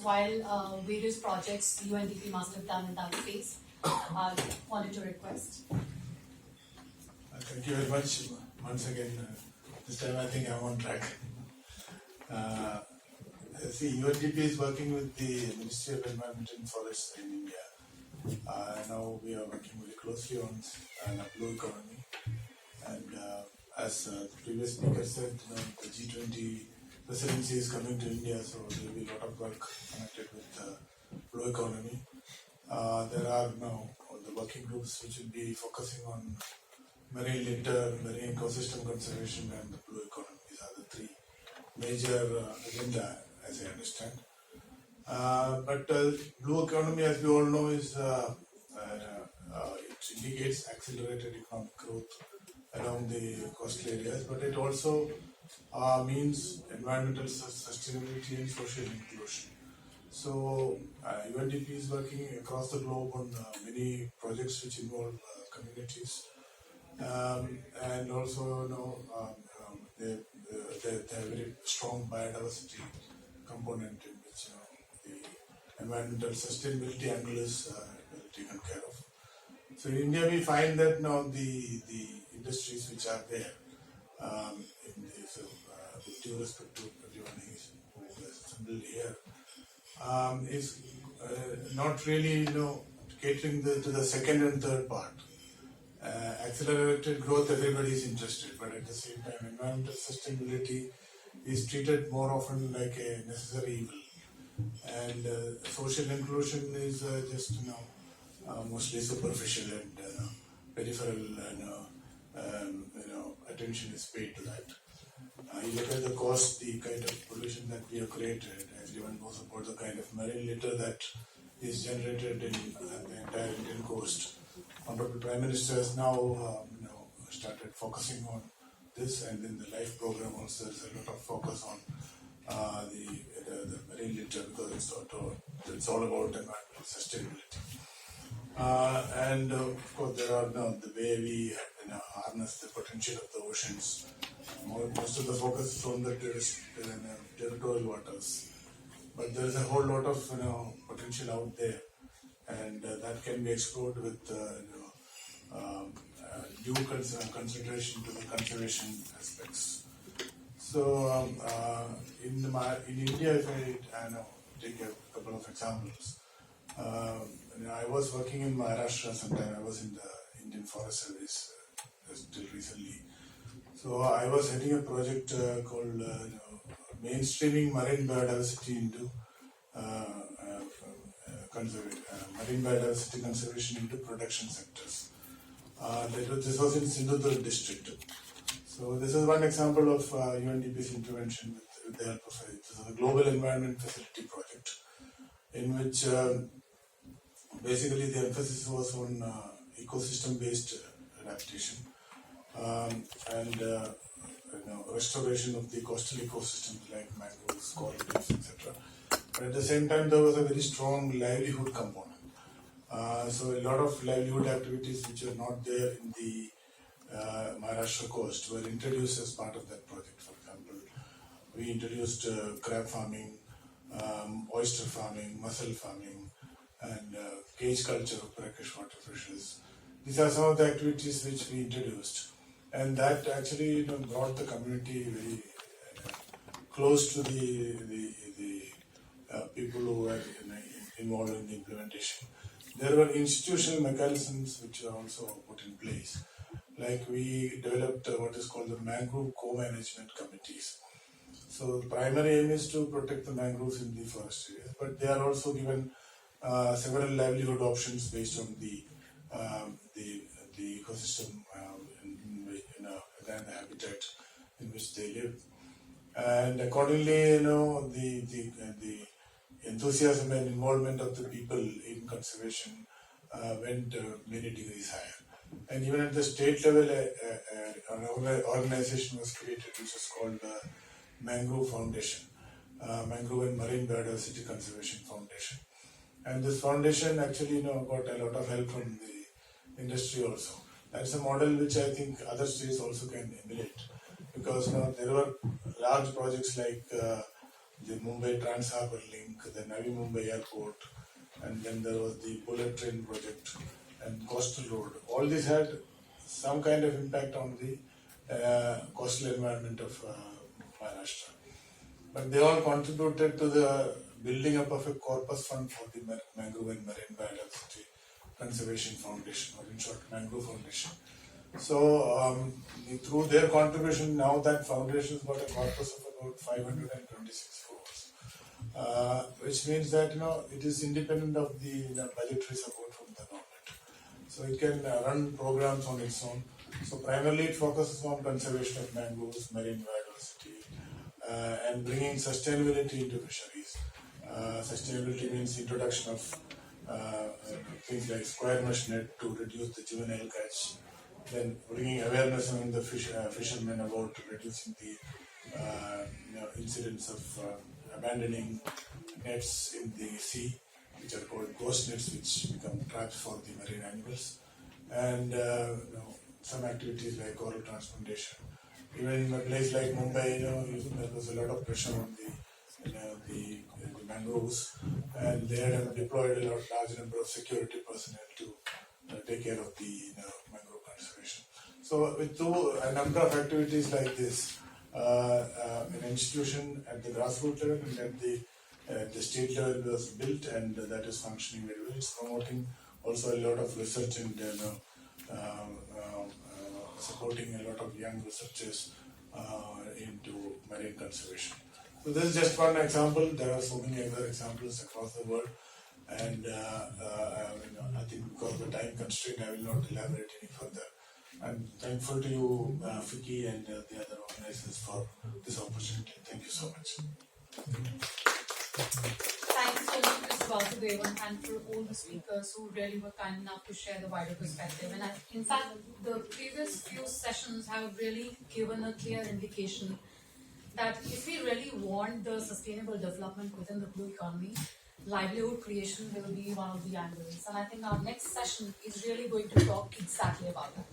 profile various projects UNDP must have done in that space. Wanted to request. Thank you very much. Once again, this time I think I'm on track. See, UNDP is working with the Ministry of Environment and Forests in India. Now we are working very closely on blue economy. And as the previous speaker said, the G20 presidency is coming to India, so there will be a lot of work connected with blue economy. There are now the working groups which will be focusing on marine litter, marine ecosystem conservation, and the blue economy. These are the three major agenda, as I understand. But blue economy, as we all know, is it indicates accelerated economic growth along the coastal areas, but it also means environmental sustainability and social inclusion. So UNDP is working across the globe on many projects which involve communities, and also they have a very strong biodiversity component in which the environmental sustainability angle is taken care of. So in India we find that now the industries which are there in this, with due respect to everyone who is assembled here, is not really catering to the second and third part. Accelerated growth, everybody is interested, but at the same time, environmental sustainability is treated more often like a necessary evil, and social inclusion is just mostly superficial and peripheral. Attention is paid to that. You look at the cost, the kind of pollution that we have created. Everyone knows about the kind of marine litter that is generated in the entire Indian coast. Honorable Prime Minister has now started focusing on this, and in the LIFE program also there is a lot of focus on the marine litter, because it's all about environmental sustainability. And of course there are the way we harness the potential of the oceans. Most of the focus is on the territorial waters, but there is a whole lot of potential out there, and that can be explored with due consideration to the conservation aspects. So in India, if I take a couple of examples, I was working in Maharashtra sometime. I was in the Indian Forest Service till recently. So I was heading a project called mainstreaming marine biodiversity into marine biodiversity conservation into production sectors. This was in Sindhudurg district. So this is one example of UNDP's intervention with the help of a global environment facility project, in which basically the emphasis was on ecosystem-based adaptation and restoration of the coastal ecosystems like mangroves, coral reefs, etc. But at the same time, there was a very strong livelihood component. So a lot of livelihood activities which are not there in the Maharashtra coast were introduced as part of that project. For example, we introduced crab farming, oyster farming, mussel farming, and cage culture of brackish water fishes. These are some of the activities which we introduced, and that actually brought the community very close to the people who were involved in the implementation. There were institutional mechanisms which were also put in place. Like we developed what is called the mangrove co-management committees. So the primary aim is to protect the mangroves in the forest areas, but they are also given several livelihood options based on the ecosystem and the habitat in which they live. And accordingly, the enthusiasm and involvement of the people in conservation went many degrees higher. And even at the state level, an organization was created which is called the Mangrove Foundation, Mangrove and Marine Biodiversity Conservation Foundation. And this foundation actually got a lot of help from the industry also. That's a model which I think other states also can emulate, because there were large projects like the Mumbai Trans Harbour Link, the Navi Mumbai Airport, and then there was the bullet train project and coastal road. All these had some kind of impact on the coastal environment of Maharashtra. But they all contributed to the building up of a corpus fund for the Mangrove and Marine Biodiversity Conservation Foundation, or in short, Mangrove Foundation. So through their contribution, now that foundation has got a corpus of about 526 crores, which means that it is independent of the budgetary support from the government. So it can run programs on its own. So primarily it focuses on conservation of mangroves, marine biodiversity, and bringing sustainability into fisheries. Sustainability means introduction of things like square mesh net to reduce the juvenile catch, then bringing awareness among the fishermen about reducing the incidents of abandoning nets in the sea, which are called ghost nets, which become traps for the marine animals, and some activities like coral transplantation. Even in a place like Mumbai, there was a lot of pressure on the mangroves, and they had deployed a large number of security personnel to take care of the mangrove conservation. So with a number of activities like this, an institution at the grassroots level and at the state level was built, and that is functioning very well. It's promoting also a lot of research and supporting a lot of young researchers into marine conservation. So this is just one example. There are so many other examples across the world, and I think because of the time constraint, I will not elaborate any further. I'm thankful to you, Fiki, and the other organizers for this opportunity. Thank you so much. Thanks so much, Mr. Vasudevan, and for all the speakers who really were kind enough to share the wider perspective. And in fact, the previous few sessions have really given a clear indication that if we really want the sustainable development within the blue economy, livelihood creation will be one of the angles. And I think our next session is really going to talk exactly about that.